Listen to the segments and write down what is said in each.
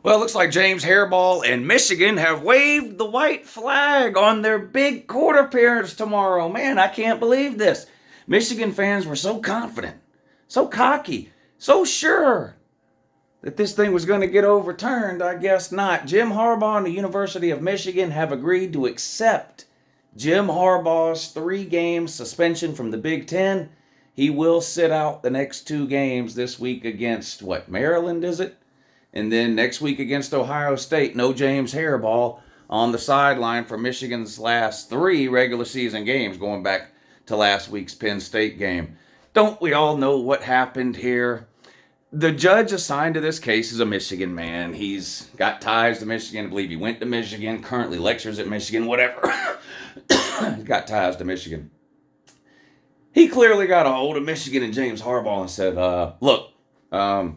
Well, it looks like James Harbaugh and Michigan have waved the white flag on their big court appearance tomorrow. Man, I can't believe this. Michigan fans were so confident, so cocky, so sure that this thing was going to get overturned. I guess not. Jim Harbaugh and the University of Michigan have agreed to accept Jim Harbaugh's 3-game suspension from the Big Ten. He will sit out the next 2 games this week against, Maryland is it? And then next week against Ohio State, no James Harbaugh on the sideline for Michigan's last 3 regular season games, going back to last week's Penn State game. Don't we all know what happened here? The judge assigned to this case is a Michigan man. He's got ties to Michigan. I believe he went to Michigan, currently lectures at Michigan, whatever. He's got ties to Michigan. He clearly got a hold of Michigan and James Harbaugh and said, look, y'all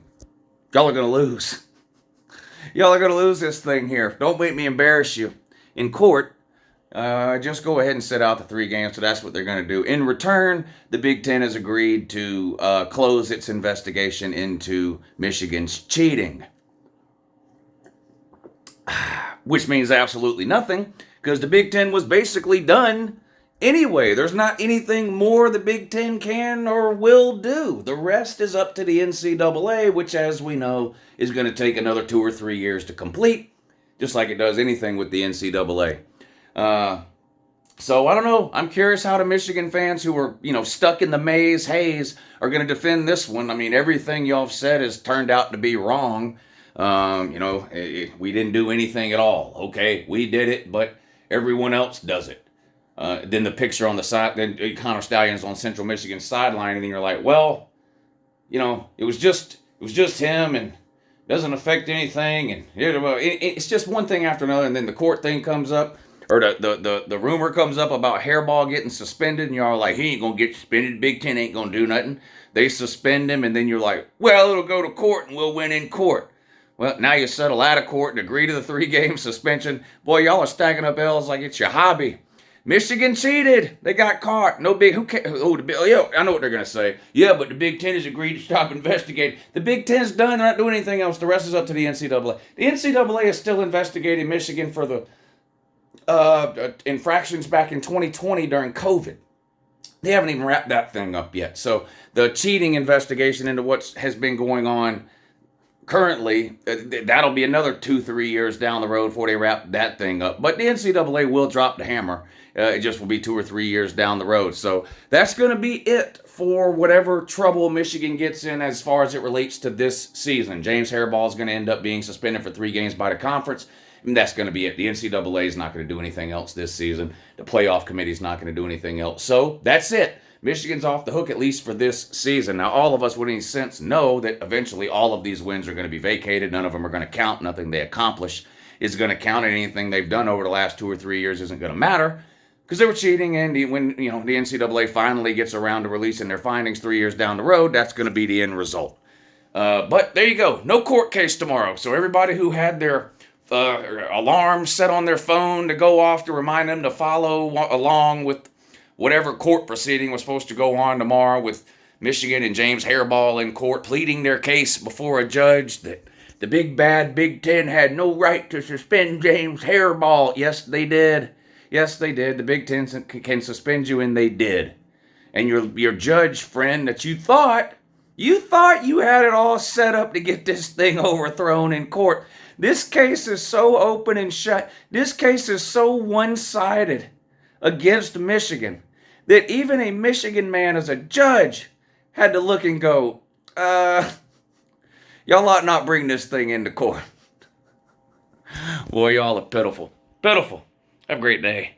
are going to lose. Y'all are going to lose this thing here. Don't make me embarrass you in court. Just go ahead and sit out the 3 games. So that's what they're going to do. In return, the Big Ten has agreed to close its investigation into Michigan's cheating. Which means absolutely nothing, because the Big Ten was basically done anyway. There's not anything more the Big Ten can or will do. The rest is up to the NCAA, which, as we know, is going to take another 2 or 3 years to complete, just like it does anything with the NCAA. So I don't know. I'm curious how the Michigan fans who were, stuck in the haze are going to defend this one. I mean, everything y'all have said has turned out to be wrong. We didn't do anything at all. Okay, we did it, but everyone else does it. Then the picture on the side, then Connor Stalions on Central Michigan sideline, and then you're like, well, it was just him, and doesn't affect anything, and it's just one thing after another, and then the court thing comes up, or the rumor comes up about Harbaugh getting suspended, and y'all are like, he ain't gonna get suspended. Big Ten ain't gonna do nothing. They suspend him, and then you're like, well, it'll go to court, and we'll win in court. Well, now you settle out of court and agree to the 3-game suspension. Boy, y'all are stacking up L's like it's your hobby. Michigan cheated. They got caught. No big. Who cares? I know what they're gonna say. Yeah, but the Big Ten has agreed to stop investigating. The Big Ten's done. They're not doing anything else. The rest is up to the NCAA. The NCAA is still investigating Michigan for the infractions back in 2020 during COVID. They haven't even wrapped that thing up yet. So the cheating investigation into what has been going on currently, that'll be another 2-3 years down the road before they wrap that thing up. But the NCAA will drop the hammer. It just will be 2 or 3 years down the road. So that's going to be it for whatever trouble Michigan gets in as far as it relates to this season. James Harbaugh is going to end up being suspended for 3 games by the conference. And that's going to be it. The NCAA is not going to do anything else this season. The playoff committee is not going to do anything else. So that's it. Michigan's off the hook, at least for this season. Now, all of us with any sense know that eventually all of these wins are going to be vacated. None of them are going to count. Nothing they accomplish is going to count. Anything they've done over the last 2 or 3 years isn't going to matter because they were cheating. And when the NCAA finally gets around to releasing their findings 3 years down the road, that's going to be the end result. But there you go. No court case tomorrow. So everybody who had their alarms set on their phone to go off to remind them to follow along with whatever court proceeding was supposed to go on tomorrow with Michigan and James Harbaugh in court pleading their case before a judge that the big bad Big Ten had no right to suspend James Harbaugh. Yes, they did. Yes, they did. The Big Ten can suspend you, and they did. And your judge friend that you thought you had it all set up to get this thing overthrown in court. This case is so open and shut. This case is so one-sided against Michigan that even a Michigan man as a judge had to look and go, y'all ought not bring this thing into court. Boy, y'all are pitiful. Pitiful. Have a great day.